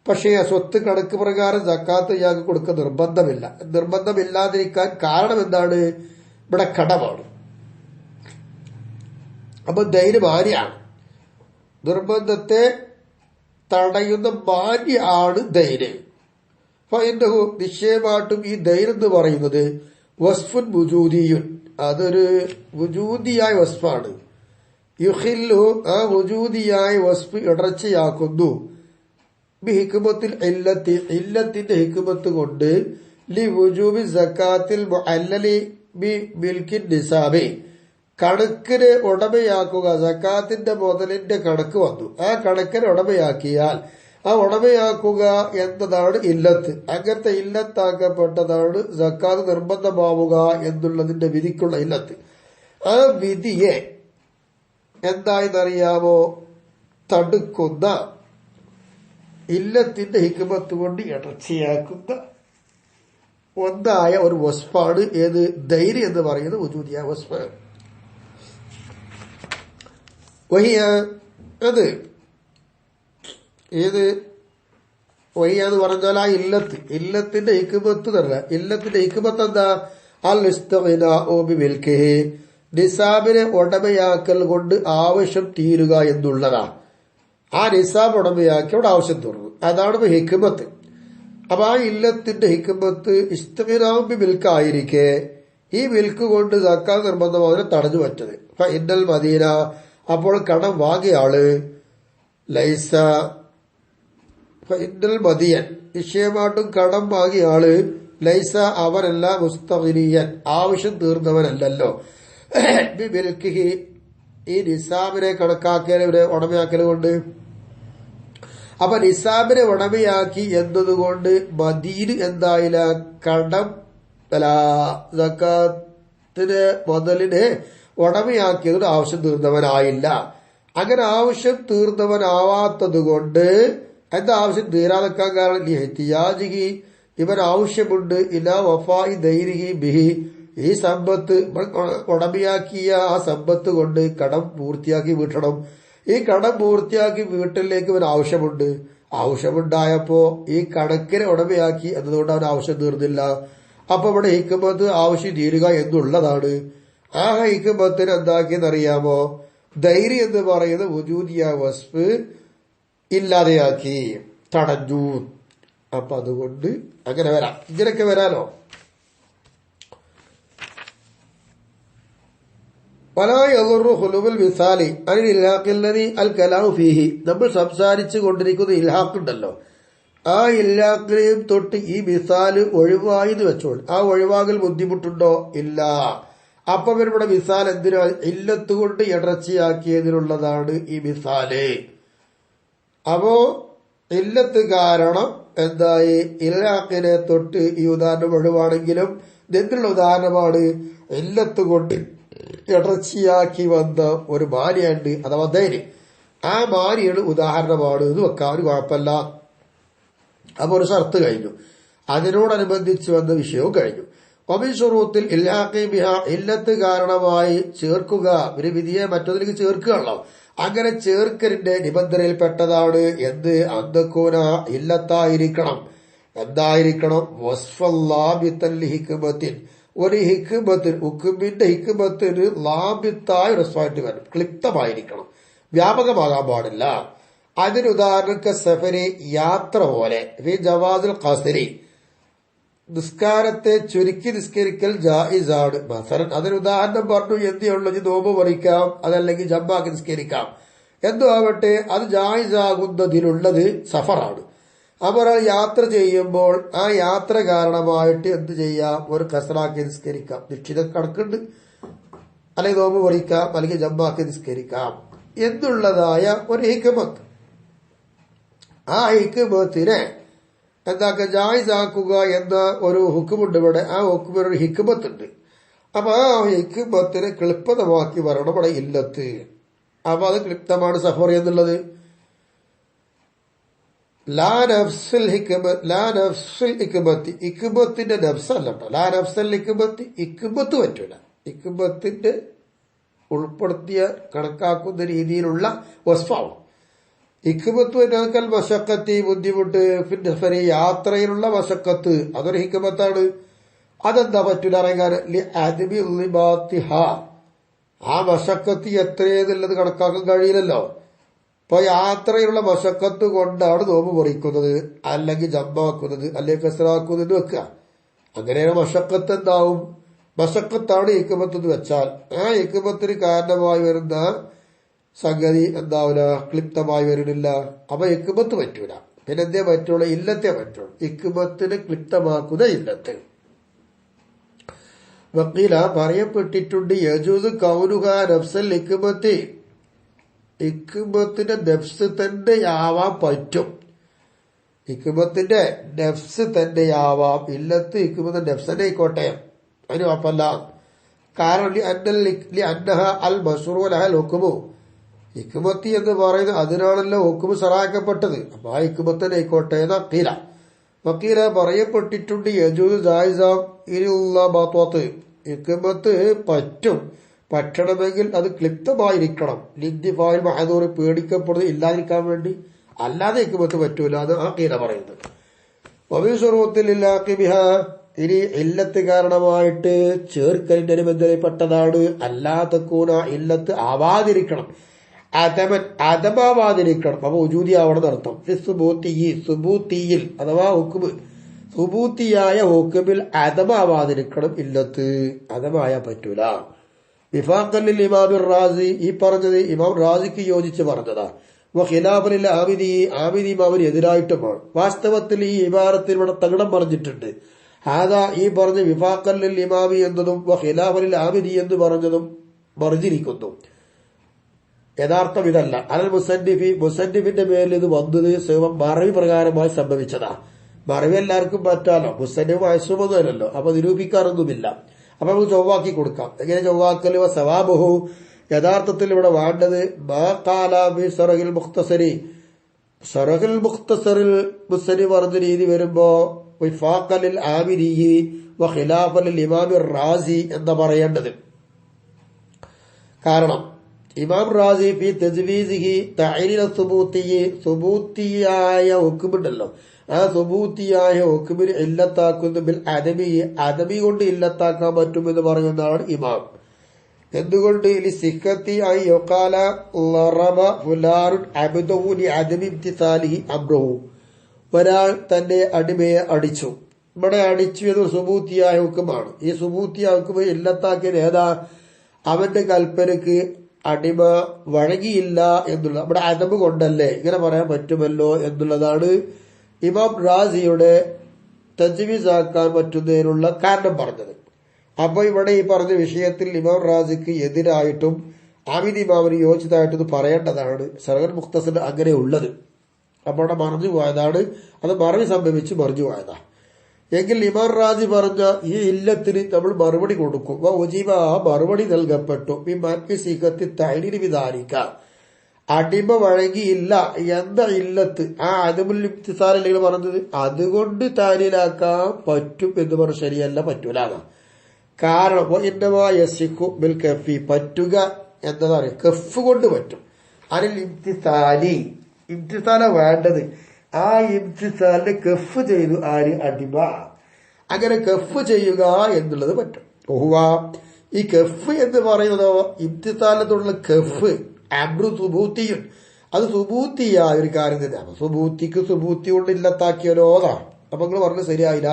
പക്ഷേ ആ സ്വത്ത് കണക്ക് പ്രകാരം സക്കാത്ത് ഇയാൾക്ക് കൊടുക്കുക നിർബന്ധമില്ല. നിർബന്ധമില്ലാതിരിക്കാൻ കാരണം എന്താണ്? ഇവിടെ കടമാണ്. അപ്പൊ ധൈര്യം മാന്യാണ്, നിർബന്ധത്തെ തടയുന്ന മാന്യ ആണ് ധൈര്യം. ഫൈനഹു നിശ്ചയമായിട്ടും ഈ ധൈര്യം എന്ന് പറയുന്നത് വസ്ഫുൻ വുജൂദിയുൻ, അതൊരു വുജൂദിയായ വസ്ഫാണ്. യുഹില്ലു ആ വുജൂദിയായ വസ്ഫ് ഇടർച്ചയാക്കുന്നു. ബി ഹിക്മത്തിൽ ഇല്ലത്തി ഇല്ലത്തിന്റെ ഹിക്മത്ത് കൊണ്ട് ലി വുജൂബി സക്കാത്തിൽ മുഅല്ലലി ബി മിൽക്കിൻ നിസാബി കണക്കിന് ഉടമയാക്കുക. സക്കാത്തിന്റെ മുതലിന്റെ കണക്ക് വന്നു, ആ കണക്കിന് ഉടമയാക്കിയാൽ ആ ഉടമയാക്കുക എന്നതാണ് ഇല്ലത്ത്. അങ്ങനത്തെ ഇല്ലത്താക്കപ്പെട്ടതാണ് സക്കാത്ത് നിർബന്ധമാവുക എന്നുള്ളതിന്റെ വിധിക്കുള്ള ഇല്ലത്ത്. ആ വിധിയെ എന്തായെന്നറിയാമോ? തടുക്കുന്ന ഇല്ലത്തിന്റെ ഹിക്മത്ത് കൊണ്ട് ഇടർച്ചയാക്കുന്ന ഒന്നായ ഒരു വസ്ഫാണ് ഏത്? ധൈര്യം എന്ന് പറയുന്നത് വുജൂദിയായ വസ്ഫ്. വഹിയ അത് ഏത്? വഹിയ എന്ന് പറഞ്ഞാൽ ആ ഇല്ലത്തിന്റെ ഹിക്മത്ത് തന്നെ. ഇല്ലത്തിന്റെ ഹിക്മത്ത് എന്താ? അൽ ഇസ്തിഗ്നാഉ ബി മിൽക്കിഹി നിസാബിനെ ഉടമയാക്കൽ കൊണ്ട് ആവശ്യം തീരുക എന്നുള്ളതാണ്. ആ നിസാബ് ഉടമയാക്കി അവിടെ ആവശ്യം തീർന്നു, അതാണ് ഹിക്മത്ത്. അപ്പൊ ആ ഇല്ലത്തിന്റെ ഹിക്മത്ത് ഇസ്തിഗ്നാഉ ബി മിൽക്കായിരിക്കെ ഈ മിൽക്ക് കൊണ്ട് സക്കാത്ത് നിർബന്ധമാവുന്നതിനെ തടഞ്ഞു പറ്റത്. ഇന്നൽ മദീന അപ്പോൾ കടം വാങ്ങിയ ആള് ലൈസ ഇന്നൽ മദിയൻ നിശ്ചയമായിട്ടും കടം വാങ്ങിയ ആള് ലൈസ അവനല്ല മുസ്തഗ്നിയൻ ആവശ്യം തീർന്നവനല്ലല്ലോ. മിൽക്കിഹി ഈ നിസാബിനെ കണക്കാക്കിയവരെ ഉടമയാക്കൽ കൊണ്ട്. അപ്പൊ നിസാബിനെ ഉടമയാക്കി എന്നതുകൊണ്ട് മദീന് എന്തായില്ല? കടം സക്കാത്തിന് മുതലിനെ ഉടമയാക്കിയതുകൊണ്ട് ആവശ്യം തീർന്നവനായില്ല. അങ്ങനെ ആവശ്യം തീർന്നവനാവാത്തത് കൊണ്ട് എന്താ ആവശ്യം തീരാതെക്കാൻ കാരണം? ലിഹ്തിയാജിഹി ഇവൻ ആവശ്യമുണ്ട് ഇലാ വഫാഇ ദൈരിഹി ബിഹി ഈ സമ്പത്ത് ഉടമയാക്കിയ ആ സമ്പത്ത് കൊണ്ട് കടം പൂർത്തിയാക്കി വീട്ടണം. ഈ കടം പൂർത്തിയാക്കി വീട്ടിലേക്ക് ഇവൻ ആവശ്യമുണ്ട്. ആവശ്യമുണ്ടായപ്പോ ഈ കണക്കിനെ ഉടമയാക്കി എന്നതുകൊണ്ട് അവൻ ആവശ്യം തീർന്നില്ല. അപ്പൊ ഇവിടെ ഹിക്മത്ത് ആവശ്യം തീരുക എന്നുള്ളതാണ്. ആ ഹിക്മത്തിന് എന്താക്കിയെന്നറിയാമോ? ധൈര്യം എന്ന് പറയുന്ന വുജൂദിയ വസ്ഫ് ഇല്ലാതെയാക്കി, തടഞ്ഞു. അപ്പൊ അതുകൊണ്ട് അങ്ങനെ വരാം, ഇങ്ങനെയൊക്കെ വരാലോ. നമ്മൾ സംസാരിച്ചു കൊണ്ടിരിക്കുന്ന ഇൽഹാഖ് ഉണ്ടല്ലോ, ആ ഇൽഹാഖിനെയും തൊട്ട് ഈ മിസാല് ഒഴിവായി എന്ന് വെച്ചോളൂ. ആ ഒഴിവാകൽ ബുദ്ധിമുട്ടുണ്ടോ? ഇല്ല. അപ്പൊ ഇവിടെ മിസാൽ എന്തിനാ? ഇല്ലത്ത് കൊണ്ട് ഇടർച്ചയാക്കിയതിനുള്ളതാണ് ഈ മിസാല്. അപ്പോ ഇല്ലത്ത് കാരണം എന്തായി? ഇൽഹാഖിനെ തൊട്ട് ഈ ഉദാഹരണം ഒഴിവാണെങ്കിലും എന്തിനുള്ള ഉദാഹരണമാണ്? ഇല്ലത്ത് കൊണ്ട് ഇടർച്ചയാക്കി വന്ന ഒരു മാനിയുണ്ട്, അഥവാ ധൈര്യം. ആ മാനിയാണ് ഉദാഹരണമാണ് എന്ന് വെക്കാൻ ഒരു കുഴപ്പമില്ല. അപ്പൊ ഒരു ഷർത്ത് കഴിഞ്ഞു, അതിനോടനുബന്ധിച്ച് വന്ന വിഷയവും കഴിഞ്ഞു. ഒബിഷുറൂത്തിൽ ഇൽഹാഖി ബിഹ ഇല്ലത്ത് കാരണമായി ചേർക്കുക, ഒരു വിധിയെ മറ്റൊന്നിലേക്ക് ചേർക്കുകയാണല്ലോ. അങ്ങനെ ചേർക്കലിന്റെ നിബന്ധനയിൽപ്പെട്ടതാണ് എന്ത്? അന്തക്കൂന ഇല്ലത്തായിരിക്കണം. എന്തായിരിക്കണം? വസ്ഫല്ലാബിത്തൻ ഹിക്മത്തിൻ ഒരു ഹിക്മത്തിന് ഉക്കുമിന്റെ ഹിക്മത്തിന് ലാബിത്തായ റെസ്പായിട്ട് വരും, ക്ലിപ്തമായിരിക്കണം, വ്യാപകമാകാൻ പാടില്ല. അതിന് ഉദാഹരണം സഫരി യാത്ര പോലെ, ജവാദുൽ ഖസരി നിസ്കാരത്തെ ചുരുക്കി നിസ്കരിക്കൽ ജായിസാണ്. മസലൻ അതിന് ഉദാഹരണം പറഞ്ഞു, എന്തേ ഉള്ളൂ, നോമ്പ് പറിക്കാം, അതല്ലെങ്കിൽ ജമ്മാക്കി നിസ്കരിക്കാം, എന്തോ ആവട്ടെ, അത് ജായിസാകുന്നതിനുള്ളത് സഫറാണ്. അപ്പൊ ഒരാൾ യാത്ര ചെയ്യുമ്പോൾ ആ യാത്ര കാരണമായിട്ട് എന്ത് ചെയ്യാം? ഒരു കസറാക്കി നിസ്കരിക്കാം, നിശ്ചിത കണക്കുണ്ട്, അല്ലെങ്കിൽ നോമ്പ് പറിക്കാം, അല്ലെങ്കിൽ ജമ്മാക്കി നിസ്കരിക്കാം എന്നുള്ളതായ ഒരു ഹിക്മത്ത്. ആ ഹിക്മത്തിനെ എന്താക്കുക ജായിസാക്കുക എന്ന ഒരു ഹുക്കുമുണ്ട് ഇവിടെ. ആ ഹുക്കുമിന് ഒരു ഹിക്മത്തുണ്ട്. അപ്പൊ ആ ഹിക്മത്തിനെ ക്ലിപ്തമാക്കി വരണം ഇവിടെ ഇല്ലത്ത്. അപ്പൊ അത് ക്ലിപ്തമാണ് സഫർ എന്നുള്ളത്. ലാ നഫ്സുൽ ഇക്മത്തി, ഇക്മത്തിന്റെ നഫ്സ് അല്ല കേട്ടോ. ലാ നഫ്സൽ ഇക്മത്തി, ഇക്മത്ത് പറ്റൂല. ഇക്മത്തിന്റെ ഉൾപ്പെടുത്തിയ കണക്കാക്കുന്ന രീതിയിലുള്ള വസ്ഫാവും. ഹിക്മത്ത് എന്നതിൽ മശക്കത്ത്, ബുദ്ധിമുട്ട്, പിന്നെ യാത്രയിലുള്ള മശക്കത്ത്, അതൊരു ഹിക്മത്താണ്. അതെന്താ പറ്റൂല അറിയാൻ? ആ മശക്കത്ത് എത്രയെന്നുള്ളത് കണക്കാക്കാൻ കഴിയില്ലല്ലോ. ഇപ്പൊ യാത്രയിലുള്ള മശക്കത്ത് കൊണ്ടാണ് നോമ്പ് മുറിക്കുന്നത്, അല്ലെങ്കിൽ ജമ്മാക്കുന്നത്, അല്ലെങ്കിൽ കസറാക്കുന്നത് വെക്കുക. അങ്ങനെയാണ് മശക്കത്ത് എന്താവും? മശക്കത്താണ് ഹിക്മത്ത് എന്ന് വെച്ചാൽ ആ ഹിക്മത്തിന് കാരണമായി വരുന്ന സംഗതി എന്താവില്ല, ക്ലിപ്തമായി വരുന്നില്ല. അപ്പൊ ഹിക്മത്ത് പറ്റൂല. പിന്നെ എന്തേ പറ്റുള്ളൂ? ഇല്ലത്തെ പറ്റുള്ളൂ. ഹിക്മത്തിന് ക്ലിപ്തമാക്കുന്ന ഇല്ലത്ത്. വക്കീല പറയപ്പെട്ടിട്ടുണ്ട് യജൂസ് കൗനുഹ നഫ്സൽ ഹിക്മത്തി, ഹിക്മത്തിന്റെ നഫ്സ് തന്നെയാവാൻ പറ്റും. ഹിക്മത്തിന്റെ നഫ്സ് തന്നെയാവാം ഇല്ലത്ത്. ഹിക്മത്തിന്റെ നഫ്സ് തന്നെ ആയിക്കോട്ടെ, അതിന് കുഴപ്പമില്ല. കാരണം അന്നഹ അൽ മസ്റൂർ അൽ ഹുക്മു, ഹിക്മത്തി എന്ന് പറയുന്നത് അതിനാണല്ലോ ഹുക്മു സറാക്കപ്പെട്ടത്. അപ്പൊ ആ ഹിക്മത്തന്നെ ആയിക്കോട്ടെ എന്ന വക്കീല. വക്കീല പറയപ്പെട്ടിട്ടുണ്ട് യജൂസ് ജായിസാം ഇനിയുള്ള ബാത്വാത്ത്, ഹിക്മത്ത് പറ്റും, പറ്റണമെങ്കിൽ അത് ക്ലിപ്തമായിരിക്കണം. ലിദ്ദിഫായിൽ മഹദൂർ പേടിക്കപ്പെടുന്നത് ഇല്ലാതിരിക്കാൻ വേണ്ടി, അല്ലാതെ ഹിക്മത്ത് പറ്റൂല. അത് ആ കീല പറയുന്നത്. ഇനി ഇല്ലത്ത് കാരണമായിട്ട് ചേർക്കലിന്റെ അനുബന്ധപ്പെട്ടതാണ്. അല്ലാത്ത കൂന ഇല്ലത്ത് ആവാതിരിക്കണം, അതമാവാതിരിക്കണം. അപ്പൊ ഉജൂദി ആവണം അർത്ഥം. സുബൂത്തിയിൽ അഥവാ ഹുക്മ്, സുബൂത്തിയായ ഹുക്മിൽ അതമാവാതിരിക്കണം ഇല്ലത്ത്, അതമായ പറ്റൂല. വിഫാഖലിൽ ഇമാം റാസി, ഈ പറഞ്ഞത് ഇമാം റാസിക്ക് യോജിച്ച് പറഞ്ഞതാ. ഖിലാഫലിൽ ആമിദി, ആമിദി ഇമാമിന് എതിരായിട്ടുമാണ്. വാസ്തവത്തിൽ ഈ ഇബാറത്തിൽ ഇവിടെ തകിടം പറഞ്ഞിട്ടുണ്ട്. ഹാദാ ഈ പറഞ്ഞ വിഫാഖലിൽ ഇമാമി എന്നതും ഖിലാഫലിൽ ആമിദി എന്ന് പറഞ്ഞതും മറിഞ്ഞിരിക്കുന്നു. യഥാർത്ഥം ഇതല്ല. അൽ മുസന്നിഫി, മുസന്നിഫിന്റെ മേലിൽ ഇത് വന്നത് മറവി പ്രകാരമായി സംഭവിച്ചതാ. മറവി എല്ലാവർക്കും പറ്റാലോ, മുസന്നിഫ് വയസ്സുമൊന്നുമല്ലല്ലോ, അപ്പൊ നിരൂപിക്കാറൊന്നുമില്ല. അപ്പൊ നമുക്ക് ചൊവ്വാക്കി കൊടുക്കാം. എങ്ങനെ ചൊവ്വാക്കല്? സവാബഹു, യഥാർത്ഥത്തിൽ ഇവിടെ വേണ്ടത് സറഹിൽ മുഖ്തസരി, സറഹിൽ മുഖ്തസറിൽ മുസന്നിഫ് പറഞ്ഞ രീതി വരുമ്പോ വിഫാഖലിൽ ആമിരി ഖിലാഫലിൽ ഇമാം റാസി എന്ന് പറയേണ്ടത്. കാരണം ഇമാം റാസി ഫി തജ്വീസിഹി തഅലീൽ സുബൂത്തി, സുബൂത്തിയായ ഹുക്മുണ്ടല്ലോ, ആ സുബൂത്തിയായ ഹുക്മിന് ഇല്ലത്താക്കുന്ന ബിൽ അദമി, അദമി കൊണ്ട് ഇല്ലത്താക്കാൻ പറ്റുമെന്ന് പറയുന്നതാണ് ഇമാം. എന്തുകൊണ്ട്? സിഖത്തി ഐ യുഖാല ലറബ ഫുലാനുൻ അബ്ദഹു ലിഅദമി ഇംതിസാലിഹി അംറഹു, ഒരാൾ തന്റെ അടിമയെ അടിച്ചു. ഇവിടെ അടിച്ചു എന്നത് സുബൂത്തിയായ ഹുക്മാണ്. ഈ സുബൂത്തിയായ ഹുക്മ ഇല്ലത്താക്കിയത് ഏതാ? അവന്റെ കൽപ്പനക്ക് അടിമ വഴങ്ങിയില്ല എന്നുള്ള, നമ്മുടെ അദബ് കൊണ്ടല്ലേ ഇങ്ങനെ പറയാൻ പറ്റുമല്ലോ എന്നുള്ളതാണ് ഇമാം റാസിയുടെ തജ്വീസാക്കാൻ പറ്റുന്നതിനുള്ള കാരണം പറഞ്ഞത്. അപ്പൊ ഇവിടെ ഈ പറഞ്ഞ വിഷയത്തിൽ ഇമാം റാസിക്ക് എതിരായിട്ടും ആമിദ് ഇമാമിന് യോജിച്ചതായിട്ടും ഇത് പറയേണ്ടതാണ്. സറഹൽ മുഖ്തസർ അങ്ങനെ ഉള്ളത്. അപ്പൊ അവിടെ മറിഞ്ഞു പോയതാണ്, അത് മറവി സംഭവിച്ച് മറിഞ്ഞു പോയതാ. എങ്കിൽ ഇമാം റാസി പറഞ്ഞ ഈ ഇല്ലത്തിന് നമ്മൾ മറുപടി കൊടുക്കും. ഉജീബ, മറുപടി നൽകപ്പെട്ടു. വിധാനിക്ക, അടിമ വഴങ്ങിയില്ല എന്ന ഇല്ലത്ത്, ആ അദമുൽ ഇംതിസാലല്ലേ പറഞ്ഞത്, അതുകൊണ്ട് താലീലാക്കാൻ പറ്റും എന്ന് പറഞ്ഞ ശരിയല്ല, പറ്റൂല. കാരണം ബിൽ കഫി, പറ്റുക എന്നതാണ് കഫ് കൊണ്ട് പറ്റും. അതിൽ ഇംതിസാലി, ഇംതിസാല വേണ്ടത്, ആ ഇംതിസാലിനെ കഫ് ചെയ്തു ആര്? അടിമ. അങ്ങനെ കഫ് ചെയ്യുക എന്നുള്ളത് പറ്റും. ഈ കഫ് എന്ന് പറയുന്നതോ ഇംതിസാലത്തുള്ള കഫ് അബ്രു സുബൂത്തിയും, അത് സുബൂത്തിയായ ഒരു കാര്യം തന്നെയാണ്. സുബൂത്തിക്ക് സുബൂത്തി കൊണ്ട് ഇല്ലത്താക്കിയാലോ അതാണ്. അപ്പൊ നിങ്ങൾ പറഞ്ഞത് ശരിയായില്ല.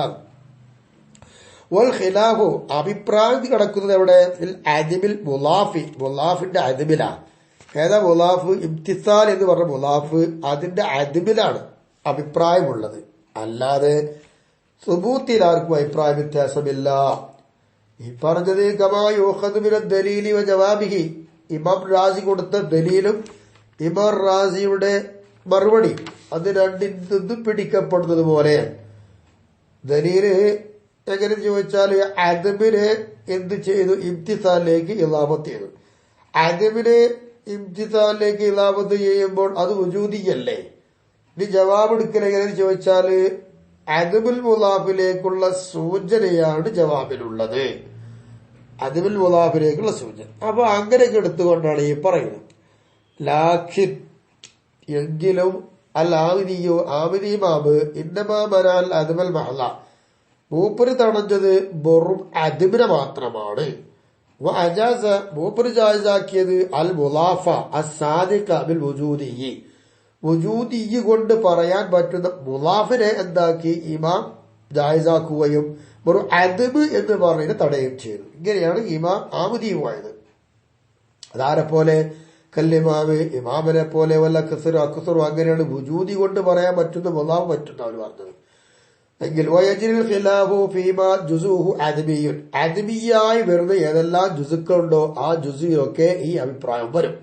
വൽ ഖിലാഫു, അഭിപ്രായം കിടക്കുന്നത് എവിടെ? അദിമിൽ മുലാഫി, മുലാഫിന്റെ അദിമിലാ. ഏതാ മുലാഫ്? ഇംതിസാൽ എന്ന് പറഞ്ഞ മുലാഫ്, അതിന്റെ അദിമിലാണ് അഭിപ്രായമുള്ളത്. അല്ലാതെ സുബൂത്തിൽ ആർക്കും അഭിപ്രായ വ്യത്യാസമില്ല. ഈ പറഞ്ഞത് ദലീലി വ ജവാബിഹി, ഇമാം റാസി കൊടുത്ത ദലീലും ഇമാം റാസിയുടെ മറുപടി അത് രണ്ടിൽ നിന്നും പിടിക്കപ്പെടുന്നത് പോലെ ദലീല് എങ്ങനെ ചോദിച്ചാല് അദബിനെ എന്ത് ചെയ്തു? ഇംതിസാലിലേക്ക് ഇളാമത്ത് ചെയ്തു. അദബിനെ ഇംതിസാലിലേക്ക് ഇളാമത്ത് ചെയ്യുമ്പോൾ അത് വുജൂദിയല്ലേ? ഇനി ജവാബ് എടുക്കൽ എങ്ങനെ ചോദിച്ചാല് അദബുൽ മുളാഫിലേക്കുള്ള സൂചനയാണ് ജവാബിലുള്ളത്. അദബുൽ മുളാഫിലേക്കുള്ള സൂചന. അപ്പൊ അങ്ങനെയൊക്കെ എടുത്തുകൊണ്ടാണ് ഈ പറയുന്നത്. ലാഖിൻ എങ്കിലും അൽ ആമിദിയോ ആമിദിമാബ് ഇന്നമാ മനാൽ അദബൽ മഹല മൂപ്പര് തടഞ്ഞത് വെറും അദബിനെ മാത്രമാണ്. അജാസ മൂപ്പര് ജായിസാക്കിയത് അൽ മുലാഫ അസാദിഖ ബിൽ വുജൂദിയ്യി വുജൂദിയ്യി കൊണ്ട് പറയാൻ പറ്റുന്ന മുലാഫിനെ എന്താക്കി ഇമാം ജായിസാക്കുകയും വെറും അദബ് എന്ന് പറയുന്നത് തടയുകയും ചെയ്തു. ഇങ്ങനെയാണ് ഇമാം ആമിദിയുമായത്. അതാരെ പോലെ? കല്ലിമാവ് ഇമാമിനെ പോലെ വല്ല കസറോ അക്കസറോ അങ്ങനെയാണ് വുജൂദി കൊണ്ട് പറയാൻ പറ്റുന്ന മുലാഫ് പറ്റുന്ന അവർ പറഞ്ഞത്. എങ്കിൽ വയജിൽ ഖിലാഫു ഫീമാ ജുസുഹു അദബിയുൻ അദബിയായി വരുന്ന ഏതെല്ലാം ജുസുക്കളുണ്ടോ ആ ജുസിലൊക്കെ ഈ അഭിപ്രായം വരും,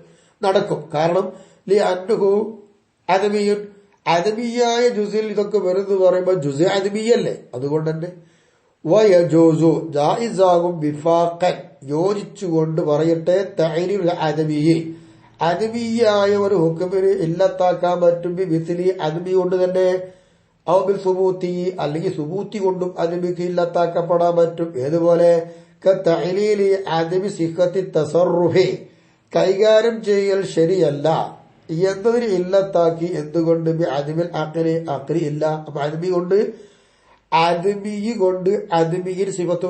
നടക്കും. കാരണം ലി അൻഹു അദബിയുൻ അദബിയായ ജുസിൽ ഇതൊക്കെ വരുന്നു പറയുമ്പോൾ ജുസ് അദബിയല്ലേ. അതുകൊണ്ട് തന്നെ വയജൂസു ജായിസാകും ബിഫാഖൻ യോജിച്ചുകൊണ്ട് പറയട്ടെ തഅരീൽ അദബിയി അദബിയായ ഒരു ഹുക്മിന് ഇല്ലത്താക്കാൻ പറ്റും ബിമിസ്ലി അദബി കൊണ്ട് തന്നെ ഔ ബിൽ സുബൂത്തി അല്ലെങ്കിൽ സുബൂത്തി കൊണ്ടും അദബിക്ക് ഇല്ലത്താക്കപ്പെടാൻ പറ്റും. ഏതുപോലെ കതഅലീലി അദബി സിഹത്തി തസറുഫി കൈകാര്യം ചെയ്യൽ ശരിയല്ല എന്നതിന് ഇല്ലത്താക്കി. എന്തുകൊണ്ട്? അദബിൽ അഖ്ലി അഖ്ലി ഇല്ല. അപ്പൊ അദബി കൊണ്ട് അദബിയിൽ സിഫത്ത്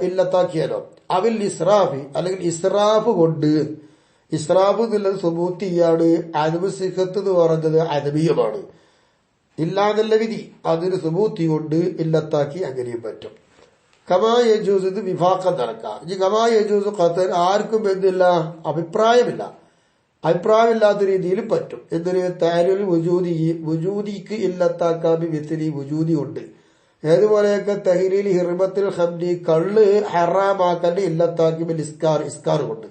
ഇല്ലത്താക്കിയാലോ. അവിൽ ഇസ്രാഫി അല്ലെങ്കിൽ ഇസ്രാഫ് കൊണ്ട് ഇസ്രാഫ് എന്നുള്ളത് സുബൂത്തിയാണ്. അദബ് സിഹത്ത് എന്ന് പറഞ്ഞത് അദബിയുമാണ്. ഇല്ലാന്നല്ല വിധി. അതിന് സുബൂത്തി കൊണ്ട് ഇല്ലത്താക്കി അങ്ങനെയും പറ്റും. കമാ യജൂസ് ഇത് വിഭാഗം നടക്കാം. ഇനി കമാ യജൂസ് ഖത്തർ ആർക്കും എന്തില്ല അഭിപ്രായമില്ല. അഭിപ്രായമില്ലാത്ത രീതിയിലും പറ്റും. എന്തിന്? താരിൽ വുജൂദിക്ക് ഇല്ലത്താക്കാൻ വിത്തിരി വുജൂദി ഉണ്ട്. ഏതുപോലെയൊക്കെ തഹ്രീൽ ഹിർമത്തിൽ ഹംദി കള്ള് ഹറാമാക്കന്റെ ഇല്ലത്താക്കി ഇസ്കാർ കൊണ്ട്.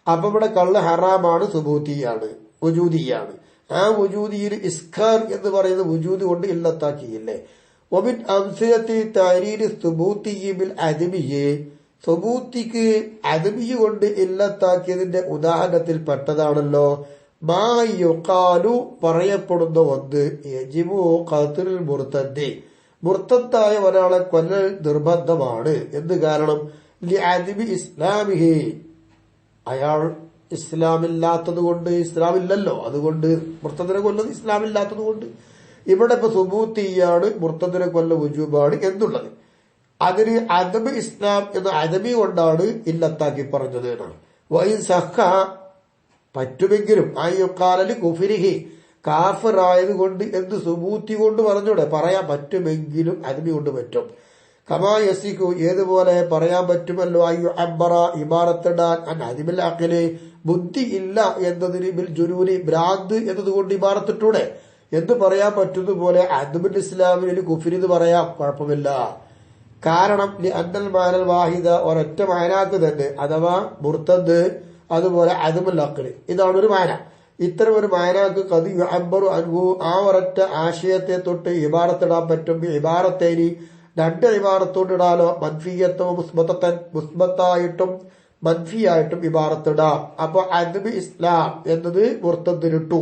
അപ്പൊ ഇവിടെ കള്ള് ഹറാമാണ്, സുബൂത്തിയാണ്, വുജൂദിയാണ്. ആ വുജൂദിയിൽ ഇസ്കാർ എന്ന് പറയുന്ന വുജൂദ് കൊണ്ട് ഇല്ലത്താക്കിയില്ലേ. ഒമിൻ അംസയത്തി തരീര് സുബൂത്തിയിൽ അദബിയെ സുബൂത്തിക്ക് അദബിയ കൊണ്ട് ഇല്ലത്താക്കിയതിന്റെ ഉദാഹരണത്തിൽ പെട്ടതാണല്ലോ മാ യുഖാലു പറയപ്പെടുന്ന ഒന്ന് യജിബു ഖത്ലുൽ മുർത്തദി മുർത്തദായ ഒരാളെ കൊല്ലൽ നിർബന്ധമാണ്. എന്ത് കാരണം? ലിഅദബി ഇസ്ലാമിഹി അയാൾ ഇസ്ലാമില്ലാത്തത് കൊണ്ട്, ഇസ്ലാമില്ലല്ലോ, അതുകൊണ്ട് മുർത്തദിനെ കൊല്ലുന്നത് ഇസ്ലാമില്ലാത്തത് കൊണ്ട്. ഇവിടെ ഇപ്പൊ സുബൂത്തിയാണ്, മുർത്തദിനെ കൊല്ല വുജൂബാണ് എന്നുള്ളത്. അതിന് അദബ് ഇസ്ലാം എന്ന അദബി കൊണ്ടാണ് ഇല്ലത്താക്കി പറഞ്ഞത് എന്നാണ്. വൈൻ സഹ പറ്റുമെങ്കിലും ആയുക്കാലി കുഫിരിഹി കാഫിറായത് കൊണ്ട് എന്ത് സുബൂത്തി കൊണ്ട് പറഞ്ഞൂടെ? പറയാൻ പറ്റുമെങ്കിലും അദബി കൊണ്ട് പറ്റും. കമാ യസിഖു ഏതുപോലെ പറയാൻ പറ്റുമല്ലോ അയ്യു അബ്ബറ ഇബാറത്തിടാൻ അദിബിൽ അഖില് ബുദ്ധി ഇല്ല എന്നതിന് ബിൽ ജുനൂനി ഭ്രാന്ത് എന്നതുകൊണ്ട് ഇബാറത്തിട്ടൂടെ എന്ന് പറയാൻ പറ്റുന്ന പോലെ അദബുൽ ഇസ്ലാമിൽ കുഫിരിന്ന് പറയാം, കുഴപ്പമില്ല. കാരണം അന്നൽ മാനൽ വാഹിദ ഒരൊറ്റ മാനാക്ക് തന്നെ, അഥവാ മുർത്തദ് അതുപോലെ അദബുൽ അഖില് ഇതാണ് ഒരു മാന. ഇത്തരം ഒരു മാനാക്ക് കത് യുഅബ്ബറു അൻഹു ആ ഒരൊറ്റ ആശയത്തെ തൊട്ട് ഇബാറത്തിടാൻ പറ്റും. ഇബാറത്തേനി രണ്ട് ഇബാറത്തോട് ഇടാലോ, മൻഫിയത്തോ മുസ്ബത്തൻ മുസ്ബത്തായിട്ടും മൻഫിയായിട്ടും ഇബാറത്തിടാം. അപ്പൊ അദബ് ഇസ്ലാം എന്നത് മുർത്തദിനിട്ടു,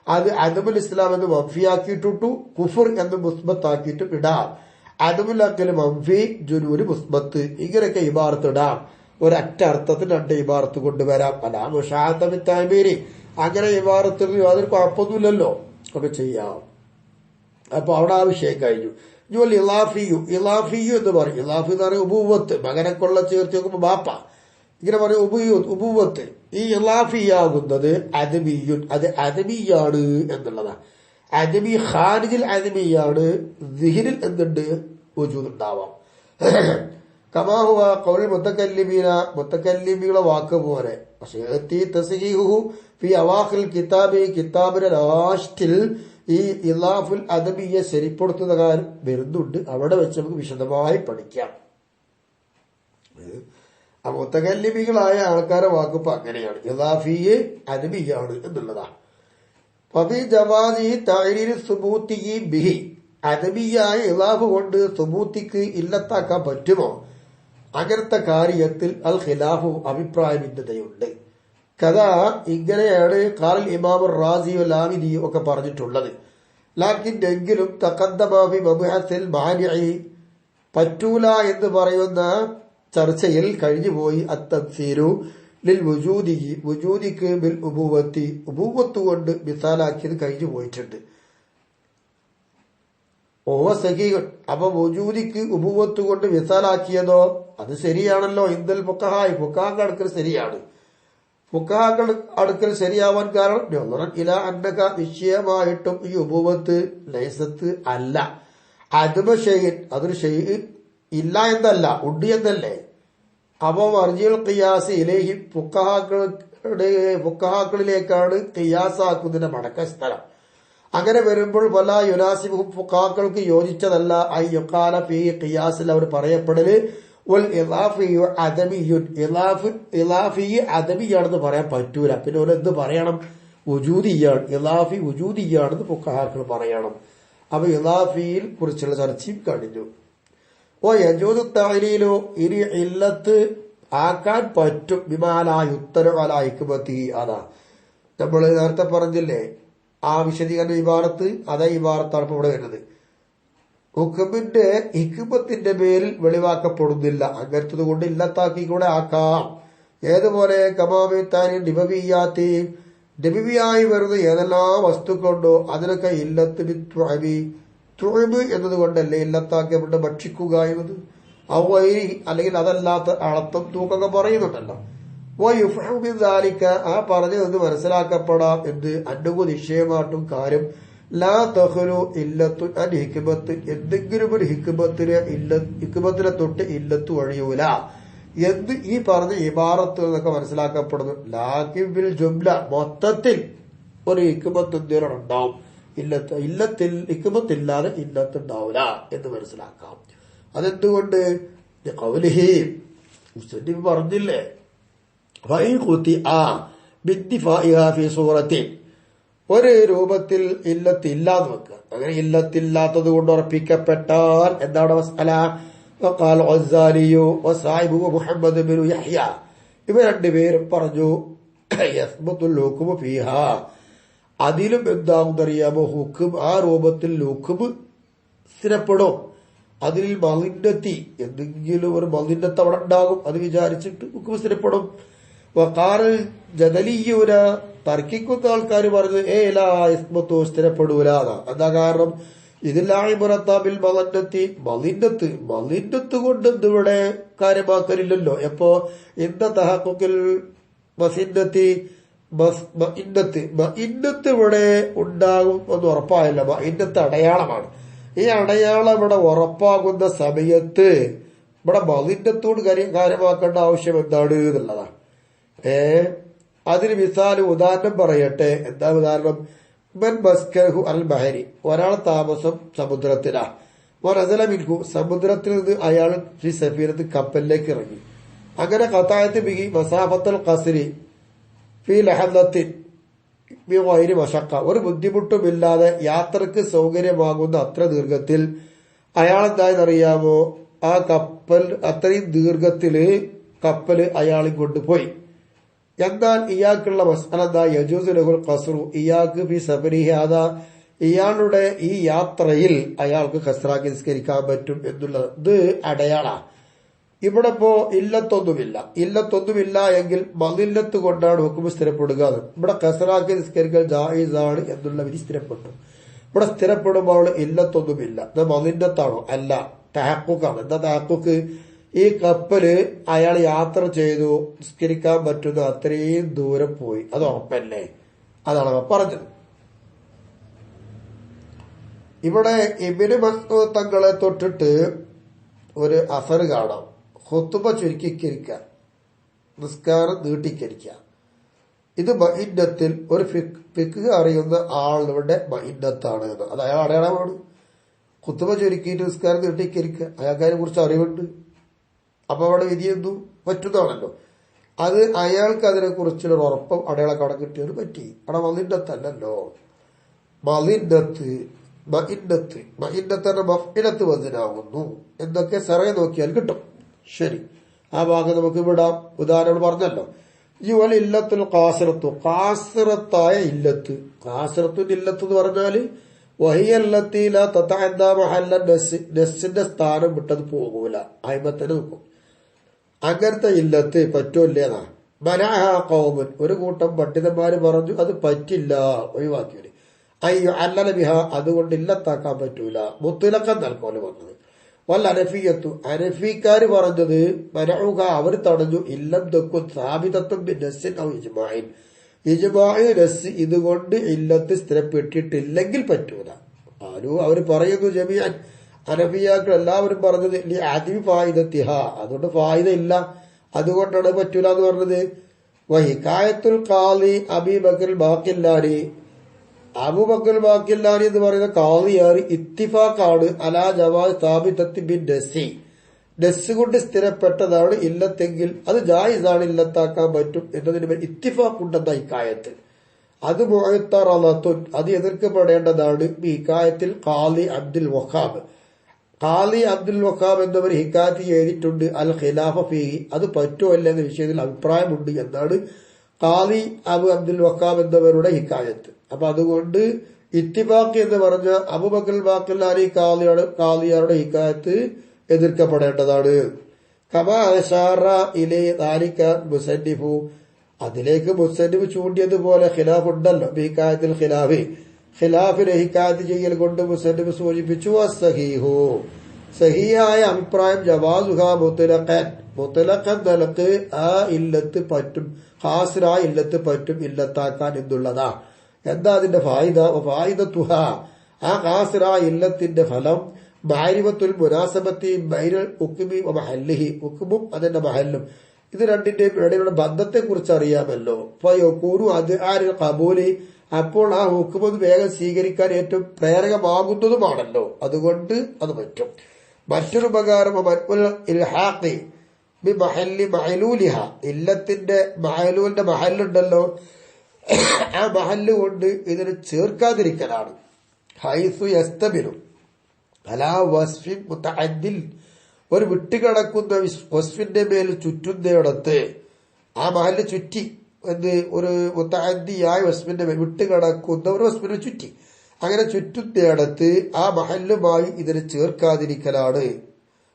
അത് അദബുൽ ഇസ്ലാം എന്ന് മൻഫിയാക്കിയിട്ടു, കുഫർ എന്ന് മുസ്ബത്താക്കിയിട്ടും ഇടാം. അദബുൽ അഖില് മൻഫി, ജുനൂന് മുസ്ബത്ത്, ഇങ്ങനെയൊക്കെ ഇബാറത്തിടാം. ഒരൊറ്റ അർത്ഥത്തിന് രണ്ട് ഇബാറത്ത് കൊണ്ടുവരാം. അല്ല മുഷാത്തമിത്താമീരി അങ്ങനെ ഇബാറത്തിന് യാതൊരു കുഴപ്പമൊന്നുമില്ലല്ലോ, ഒക്കെ ചെയ്യാം. അപ്പൊ അവിടെ ആ വിഷയം കഴിഞ്ഞു. ഇനി ഇലാഫിയു എന്ന് പറയും. ഇലാഫി എന്ന് പറയുന്നത് ഉബൂവത്ത്, മകനെ കൊള്ള ചേർത്ത് നോക്കുമ്പോ ബാപ്പ ഇങ്ങനെ പറയും ഉബൂവത്ത്. ഈ ഇലാഫിയാകുന്നത് അദബിയുൻ, അത് അദബിയാണ് എന്നുള്ളതാണ്. അദബി ഖാരിജിൽ അദബിയാണ്, ദിഹിനിൽ എന്തുണ്ട്? വജൂദ് ഉണ്ടാവാം. കമാഹുവ ഖൗലുൽ മുത്തകല്ലിമീന മുത്തകല്ലിമികളെ വാക്ക് പോലെ. പക്ഷേ തസ്ഹീഹുഹു ഫി അവാഖിൽ കിതാബി കിതാബിന്റെ ലാസ്റ്റിൽ ഈ ഇലാഫുൽ അദബിയെ ശരിപ്പെടുത്തുന്ന കാര്യം വരുന്നുണ്ട്. അവിടെ വെച്ച് നമുക്ക് വിശദമായി പഠിക്കാം. ആ മുത്തകല്ലിമികളായ ആൾക്കാരെ വാക്കിപ്പോ അങ്ങനെയാണ്, ഇലാഫിയെ അദബിയാണ് എന്നുള്ളതാണ്. ഫബി ജവാസി തഅരീരി സുബൂത്തി ബിഹി അദബിയായ ഇളാഫ് കൊണ്ട് സുബൂത്തിക്ക് ഇല്ലത്താക്കാൻ പറ്റുമോ? അങ്ങനത്തെ കാര്യത്തിൽ അൽ ഖിലാഫു അഭിപ്രായ ഭിന്നതയുണ്ട്. കഥാ ഇങ്ങനെയാണ് ഖാൽ ഇമാം റാസി ലാമിദി ഒക്കെ പറഞ്ഞിട്ടുള്ളത്. ലാക്കിൻ എങ്കിലും തഖദ്ദമ മബ്ഹസിൽ മാനിഇ പറ്റൂല എന്ന് പറയുന്ന ചർച്ചയിൽ കഴിഞ്ഞുപോയി. അത്തൻസീരു ലിൽ വുജൂദിക്ക് ബിൽ ഉബൂവത്ത് കൊണ്ട് മിസാലാക്കിയത് കഴിഞ്ഞു പോയിട്ടുണ്ട്. ഓവ സഹീഹ്. അപ്പൊ വുജൂദിക്ക് ഉബൂവത്ത് കൊണ്ട് മിസാലാക്കിയതോ അത് ശരിയാണല്ലോ. ഇന്ദൽ ഫുഖഹായി ഫുഖഹാക്കളുടെ അടുക്കൽ ശരിയാണ്. ഫുഖഹാക്കളുടെ അടുക്കൽ ശരിയാവാൻ കാരണം ഇല അന്നക നിശ്ചയമായിട്ടും ഈ ഉബൂവത്ത് ലൈസത്ത് അല്ല, അദ്മ ഷൈഇൻ അതൊരു ഷൈഇ ഇല്ല എന്നല്ല, ഉണ്ട് എന്നല്ലേ. അപ്പൊ മർജിഉൽ ഖിയാസ് ഇലൈഹി ഫുഖഹാക്കളിലേക്കാണ് ഖിയാസാക്കുന്നതിന്റെ മടക്ക സ്ഥലം. അങ്ങനെ വരുമ്പോൾ വല യുനാസിബുഹും ഫുഖഹാക്കൾക്ക് യോജിച്ചതല്ല ഐ യുഖാല ഫീ ഖിയാസിൽ അവർ പറയപ്പെടല് വൽ ഇളാഫിയു അദമിയുൻ ഇളാഫി അദമിയാണെന്ന് പറയാൻ പറ്റൂല. പിന്നെ ഒരു എന്ത് പറയണം? വുജൂദിയാണ്. ഇളാഫി വുജൂദിയാണെന്ന് ഫുഖഹാക്കൾ പറയണം. അപ്പൊ ഇളാഫിയിൽ കുറിച്ചുള്ള ചർച്ചയും കഴിഞ്ഞു. ഓ യജൂദു തഅലീലു ഇനി ഇല്ലത്ത് ആക്കാൻ പറ്റും ബിമാലായുത്തര അലാ ഹിക്മത്തി. അതാ നമ്മൾ നേരത്തെ പറഞ്ഞില്ലേ ആ വിശദീകരണ ഇബാറത്ത്, അതേ ഇബാറത്താണ് ഇപ്പൊ ഇവിടെ വരുന്നത്. ഹുക്മിന്റെ ഹിക്മത്തിന്റെ പേരിൽ വെളിവാക്കപ്പെടുന്നില്ല. അങ്ങനത്തത് കൊണ്ട് ഇല്ലത്താക്കി കൂടെ ആക്കാം. ഏതുപോലെ കമാമിത്താനി ഡിബവിയാത്തി ഡെബിവിയായി വരുന്ന ഏതെല്ലാം വസ്തുക്കളുണ്ടോ അതിനൊക്കെ ഇല്ലത്ത് ബിത്വഅബി തുഅബ് എന്നതുകൊണ്ടല്ലേ ഇല്ലത്താക്കപ്പെട്ട് ഭക്ഷിക്കുക എന്നത്. അവൈരി അല്ലെങ്കിൽ അതല്ലാത്ത അളത്തം തൂക്കൊക്കെ പറയുന്നുണ്ടല്ലോ. ആ പറഞ്ഞതെന്ന് മനസ്സിലാക്കപ്പെടാം എന്ത് അന്നുകു നിശ്ചയമായിട്ടും കാര്യം ലാ തഖ്ലു ഇല്ലത്തു അൻ ഹിക്മത്ത് എന്തെങ്കിലും ഒരു ഹിക്മത്തിനെ തൊട്ട് ഇല്ലത്ത് ഒഴിയൂല എന്ത് ഈ പറഞ്ഞ ഇബാറത്ത് എന്നൊക്കെ മനസ്സിലാക്കപ്പെടുന്നു. ലാകിൻ ബിൽ ജുംല മൊത്തത്തിൽ ഒരു ഹിക്മത്ത് എന്തെങ്കിലും ഉണ്ടാവും. ഹിക്മത്തില്ലാതെ ഇല്ലത്ത് ഉണ്ടാവില്ല എന്ന് മനസ്സിലാക്കാം. അതെന്തുകൊണ്ട്? ഖൗലിഹി മുസ്ലിം പറഞ്ഞില്ലേ ഒരു രൂപത്തിൽ ഇല്ലത്തില്ലാന്ന് വെക്കുക. അങ്ങനെ ഇല്ലത്തില്ലാത്തത് കൊണ്ട് ഉറപ്പിക്കപ്പെട്ടാൽ എന്താണ് മസ്അല? മുഹമ്മദ് ബിൻ യഹ്യ ഇവ രണ്ടുപേരും പറഞ്ഞു അതിലും എന്താണെന്നറിയാമോ? ഹുക്കും ആ രൂപത്തിൽ ഹുക്കും സ്ഥിരപ്പെടും. അതിൽ മലിന്നത്തി എന്തെങ്കിലും ഒരു മലിന്നത്ത് അവിടെ ഉണ്ടാകും, അത് വിചാരിച്ചിട്ട് ഹുക്കും സ്ഥിരപ്പെടും. വഖാറൽ ജദലിയൂന തർക്കിക്കുന്ന ആൾക്കാർ പറഞ്ഞു ലാ ഇസ്മത്തു സ്ഥിരപ്പെടൂല. എന്താ കാരണം? ഇതിലായിബിൽ മലിന്നത്ത് കൊണ്ട് എന്തിവിടെ കാര്യമാക്കലില്ലല്ലോ. എപ്പോ ഇന്ത തഹഖുഖിൽ മസിന്നത്തി ഇന്നത്ത് ഇവിടെ ഉണ്ടാകും എന്ന് ഉറപ്പായല്ല. ഇന്നത്തെ അടയാളമാണ്. ഈ അടയാളം ഇവിടെ ഉറപ്പാകുന്ന സമയത്ത് ഇവിടെ മലിന്നത്തോട് കാര്യമാക്കേണ്ട ആവശ്യം എന്താണ് എന്നുള്ളതാണ്. അതിന് മിസാല് ഉദാഹരണം പറയട്ടെ. എന്താ ഉദാഹരണം? മൻ മസ്കഹു അൽ ബഹരി ഒരാൾ താമസം സമുദ്രത്തിലാ. വനസല മിൻഹു സമുദ്രത്തിൽ നിന്ന് അയാൾ ഫി സഫീനത്ത് കപ്പലിലേക്ക് ഇറങ്ങി. അങ്ങനെ ഖതാഅത്ത് ബിഹി മസാഫത്തുൽ ഖസ്രി ഫി ലഹദത്തിൻ ബിഗൈരി മശഖ ഒരു ബുദ്ധിമുട്ടുമില്ലാതെ യാത്രക്ക് സൗകര്യമാകുന്ന അത്ര ദീർഘത്തിൽ അയാൾ എന്തായെന്നറിയാമോ? ആ കപ്പൽ അത്രയും ദീർഘത്തില് കപ്പല് അയാളെ കൊണ്ടുപോയി. എന്നാൽ ഇയാൾക്കുള്ള മസ്അല എന്താ? യജൂസു ലഹുൽ ഖസ്റു ഇയാൾക്ക് ഫി സഫരിഹി ഹാദാ ഇയാളുടെ ഈ യാത്രയിൽ അയാൾക്ക് ഖസ്റാക്കി നിസ്കരിക്കാൻ പറ്റും എന്നുള്ളത് ഇത് അടയാളാ. ഇവിടെ ഇപ്പോ ഇല്ലത്തൊന്നുമില്ല എങ്കിൽ മലിന്നത്ത് കൊണ്ടാണ് ഹുക്ം സ്ഥിരപ്പെടുക. ഇവിടെ ഖസ്റാക്കി നിസ്കരിക്കൽ ജായിസാണ് എന്നുള്ള വിധി സ്ഥിരപ്പെട്ടു. ഇവിടെ സ്ഥിരപ്പെടുമ്പോൾ ഇല്ലത്തൊന്നുമില്ല. ഇത് മലിന്നത്താണോ? അല്ല, തഹഖുഖാണ്. എന്താ തഹഖുഖ്? ഈ കപ്പല് അയാൾ യാത്ര ചെയ്തു, നിസ്കരിക്കാൻ പറ്റുന്ന അത്രയും ദൂരം പോയി, അത് ഉറപ്പല്ലേ? അതാണ് പറഞ്ഞത്. ഇവിടെ ഇബ്നു മസ്ഊദ് തങ്ങളെ തൊട്ടിട്ട് ഒരു അസർ കാണാം. ഖുത്ബ ചുരുക്കിക്കരിക്കുക, നിസ്കാരം നീട്ടിക്കരിക്കുക. ഇത് മഇന്നത്തിൽ ഒരു ഫിഖ് അറിയുന്ന ആളുടെ മഇന്നത്താണ് എന്ന്. അത് അയാൾ അടയാളമാണ്. ഖുത്ബ ചുരുക്കിയിട്ട് നിസ്കാരം നീട്ടിക്കരിക്കുക, അയാൾക്ക് അതിനെ കുറിച്ച് അറിവുണ്ട്. അപ്പൊ അവിടെ വിധി എന്തു പറ്റുന്നതാണല്ലോ. അത് അയാൾക്ക് അതിനെ കുറിച്ചുള്ള ഉറപ്പം അടയാളം കട കിട്ടിയത് പറ്റി. അവിടെ മലിന്നത്തല്ലോ. മലിന്നത്ത് മഇന്നത്ത് മഫ്ഇലത്ത് വസനാകുന്നു എന്നൊക്കെ സറയ നോക്കിയാൽ കിട്ടും. ശരി, ആ ഭാഗം നമുക്ക് വിടാം. ഉദാഹരണം പറഞ്ഞല്ലോ, യുവൽ ഇല്ലത്തുൽ ഖാസിറത്തു, ഖാസിറത്തായ ഇല്ലത്ത്. ഖാസിറത്തുൽ ഇല്ലത്ത് എന്ന് പറഞ്ഞാല് വഹിയല്ലത്തി ലാ തതഅദ്ദാ മഹല്ല നസ്സിന്റെ സ്ഥാനം വിട്ടത് പോകൂല, അയിമത്തന്നെ നിൽക്കും. അങ്ങനത്തെ ഇല്ലത്ത് പറ്റൂല്ലേന്നാ. മനഅഹ ഖൗമുൻ, ഒരു കൂട്ടം പണ്ഡിതന്മാര് പറഞ്ഞു അത് പറ്റില്ല, ഒഴിവാക്കിയത്. അയ്യോ അല്ലല ബിഹ, അതുകൊണ്ട് ഇല്ലത്താക്കാൻ പറ്റൂല, മുത്തലക്കം നൽകോല് വന്നത്. വൽ അനഫിയത്തു, അനഫിക്കാര് പറഞ്ഞത് മനഉക, അവർ തടഞ്ഞു, ഇല്ലം തക്കുൻ സാബിതത്തും ബിനസ്സിൻ ഔ ഇജ്മാഇൻ, ഇജ്മാഇ നസ്സ് ഇതുകൊണ്ട് ഇല്ലത്ത് സ്ഥിരപ്പെട്ടിട്ടില്ലെങ്കിൽ പറ്റൂല. അവര് പറയുന്നു ജമീഅൻ, അനഫിയാക്കൾ എല്ലാവരും പറഞ്ഞത് ലി അദിമി ഫായിദത്തിഹ, അതുകൊണ്ട് ഫായിദ ഇല്ല, അതുകൊണ്ടാണ് പറ്റൂല എന്ന് പറഞ്ഞത്. വഹികായത്തുൽ ഖാളി അബീ ബക്കർ ബാഖില്ലാനി, അബൂബക്കർ ബാഖില്ലാനി എന്ന് പറയുന്ന ഖാളിയാർ ഇത്തിഫാഖാണ് അലാ ജവാസ് സാബിതത്തി ബിൻ നസ്സി, നസ്സ് കൊണ്ട് സ്ഥിരപ്പെട്ടതാണ് ഇല്ലത്തെങ്കിൽ അത് ജായിസാണ്, ഇല്ലത്താക്കാൻ പറ്റും എന്നതിന് മേൽ ഇത്തിഫാഖുണ്ടെന്ന ഹിക്കായത്ത്. അത് മുഅത്തറളത്തുൻ, അത് എതിർക്കപ്പെടേണ്ടതാണ്. ഹിക്കായത്തിൽ ഖാളി അബ്ദുൽ വഹാബ്, ഖാളി അബ്ദുൽ വഹാബ് എന്നവർ ഹിക്കായത്ത് ചെയ്തിട്ടുണ്ട് അൽ ഖിലാഫ ഫീഹി, അത് പറ്റുമോ അല്ല എന്ന വിഷയത്തിൽ അഭിപ്രായമുണ്ട് എന്നാണ് ഖാളി അബ്ദുൽ വഹാബ് എന്നവരുടെ ഹിക്കായത്ത്. അപ്പൊ അതുകൊണ്ട് ഇത്തിഫാഖ് എന്ന് പറഞ്ഞ അബൂബക്കർ ബാഖില്ലാനി ഖാളിയാരുടെ ഹിക്കായത്ത് എതിർക്കപ്പെടേണ്ടതാണ്. കമാ അശാറ ഇലൈ ദാലിക മുസന്നിഫു, അതിലേക്ക് മുസന്നിഫ് ചൂണ്ടിയതുപോലെ ഖിലാഫ് ഉണ്ടല്ലോ. ഹിക്കായത്തിൽ ഖിലാഫിനെ ഹിക്കായത്ത് ചെയ്യൽ കൊണ്ട് മുസന്നിഫ് സൂചിപ്പിച്ചു. അസ്സഹീഹു, സഹിയായ അഭിപ്രായം ജവാസുഹ മുത്ലഖൻ, മുത്ലഖൻ നിലക്ക് ആ ഇല്ലത്ത് പറ്റും, ഖാസിറായ ഇല്ലത്ത് പറ്റും ഇല്ലത്താക്കാൻ എന്നുള്ളതാ. എന്താ അതിന്റെ ഫായിദ? ഫായിദത്തുഹ, ആ ഖാസിറായ ഇല്ലത്തിന്റെ ഫലം മാരിഫത്തുൽ മുനാസബത്തി ബൈനൽ ഹുക്മി വ മഹല്ലിഹി, ഹുക്മും അതിന്റെ മഹല്ലും ഇത് രണ്ടിന്റെയും ഇടയിലുള്ള ബന്ധത്തെ കുറിച്ച് അറിയാമല്ലോ. ഫയഖൂനു അദ്ആരിൽ ഖബൂലി, അപ്പോൾ ആ ഹുക്മ് വേഗം സ്വീകരിക്കാൻ ഏറ്റവും പ്രേരകമാകുന്നതുമാണല്ലോ, അതുകൊണ്ട് അത് പറ്റും. മറ്റൊരു ഉപകാരം ഇൽഹാഖി ബി മഹല്ലി മഅലൂലിഹ, ഇല്ലത്തിന്റെ മഅലൂലിന്റെ മഹല്ലുണ്ടല്ലോ, ആ മഹല്ല് കൊണ്ട് ഇതിന് ചേർക്കാതിരിക്കലാണ്. ഹൈസു യസ്തബിലു അലാ വസ്ഫിൻ മുതഅദ്ദിൽ, ഒരു വിട്ടുകിടക്കുന്ന വസ്ഫിന്റെ മേൽ ചുറ്റുന്നിടത്ത് ആ മഹല്ല് ചുറ്റി ഒരു മുതഅദ്ദിയായ വസ്ഫിന്റെ മേൽ വിട്ടുകിടക്കുന്ന ഒരു വസ്ഫിനെ ചുറ്റി, അങ്ങനെ ചുറ്റുന്നിടത്ത് ആ മഹല്ലുമായി ഇതിനെ ചേർക്കാതിരിക്കലാണ്.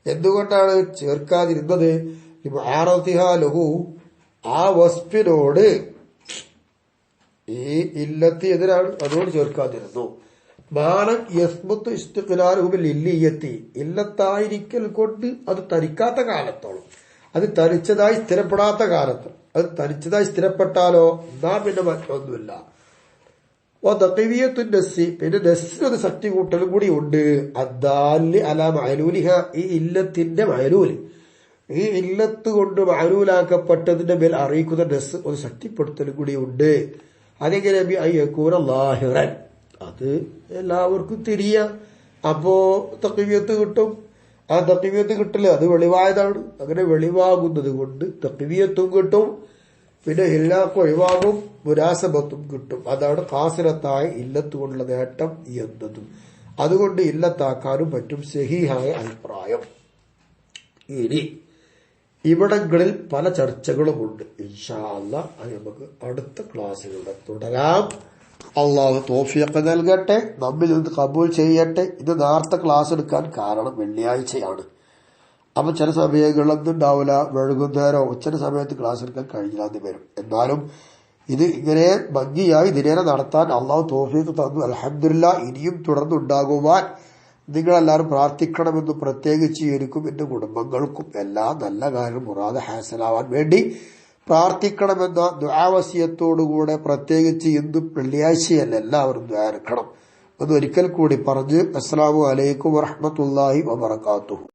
എന്തുകൊണ്ടാണ് ചേർക്കാതിരുന്നത്? ലഹു, ആ വസ്ഫിനോട് ഈ ഇല്ലത്ത് എതിരാണ്, അതുകൊണ്ട് ചേർക്കാതിരുന്നു. മാനം യസ്മുത്ത് ഇസ്തിഖ്ലാലുഹു ലില്ലിയത്തി, ഇല്ലത്തായിരിക്കൽ കൊണ്ട് അത് തരിക്കാത്ത കാലത്തോളം, അത് തരിച്ചതായി സ്ഥിരപ്പെടാത്ത കാലത്ത്, അത് തരിച്ചതായി സ്ഥിരപ്പെട്ടാലോ എന്നാ പിന്നെ മറ്റൊന്നുമില്ല. തഖ്വിയത്തു നസ്സി, പിന്നെ നസ്സിനൊരു ശക്തി കൂട്ടലും കൂടി ഉണ്ട്. അദ്ദാലി അലാ മഅലൂലിഹ, ഈ ഇല്ലത്തിന്റെ മഅലൂൽ, ഈ ഇല്ലത്ത് കൊണ്ട് മഅലൂലാക്കപ്പെട്ടതിന്റെ മേൽ അറിയിക്കുന്ന നസ്സ് ഒരു ശക്തിപ്പെടുത്തലും കൂടി ഉണ്ട്. അതെങ്ങനെ? ലാഹിറൻ, അത് എല്ലാവർക്കും തിരിയാം, അപ്പോ തഖ്വിയത്ത് കിട്ടും. ആ തഖ്വിയത്ത് കിട്ടില്ല, അത് വെളിവായതാണ്. അങ്ങനെ വെളിവാകുന്നത് കൊണ്ട് തഖ്വിയത്തും കിട്ടും, പിന്നെ ഇല്ലാക്ക് ഒഴിവാകും, മുനാസബത്തും കിട്ടും. അതാണ് ഖാസിറത്തായ ഇല്ലത്ത് കൊണ്ടുള്ള നേട്ടം എന്നതും. അതുകൊണ്ട് ഇല്ലത്താക്കാനും പറ്റും, സഹീഹായ അഭിപ്രായം. ഇനി ഇവിടങ്ങളിൽ പല ചർച്ചകളുമുണ്ട്. ഇൻഷാ അല്ലാഹ് അത് നമുക്ക് അടുത്ത ക്ലാസ്സിലൂടെ തുടരാം. അള്ളാഹു തൗഫീഖ് നൽകട്ടെ, നമ്മിൽ നിന്ന് കബൂൽ ചെയ്യട്ടെ. ഇത് നേരത്തെ ക്ലാസ് എടുക്കാൻ കാരണം വെള്ളിയാഴ്ചയാണ്. അപ്പൊ ചില സമയങ്ങളൊന്നും ഉണ്ടാവില്ല, വൈകുന്നേരോ ഉച്ച സമയത്ത് ക്ലാസ് എടുക്കാൻ കഴിഞ്ഞില്ലാന്ന് വരും. എന്നാലും ഇത് ഇങ്ങനെ ഭംഗിയായി ദിനേന നടത്താൻ അള്ളാഹു തൗഫീഖ് തന്നു. അൽഹംദുലില്ലാഹ്. ഇനിയും തുടർന്നുണ്ടാകുവാൻ നിങ്ങളെല്ലാവരും പ്രാർത്ഥിക്കണമെന്ന് പ്രത്യേകിച്ച് എനിക്കും എന്റെ കുടുംബങ്ങൾക്കും എല്ലാ നല്ല കാര്യം മുറാദ് ഹാസനാവാൻ വേണ്ടി പ്രാർത്ഥിക്കണമെന്ന ദുആവസിയത്തോടുകൂടെ പ്രത്യേകിച്ച് ഇന്നും വെള്ളിയാഴ്ചയല്ല, എല്ലാവരും ദ്വാരക്കണം എന്ന് ഒരിക്കൽ കൂടി പറഞ്ഞ് അസ്സലാമു അലൈക്കും വറഹ്മത്തുള്ളാഹി വബറകാതുഹു.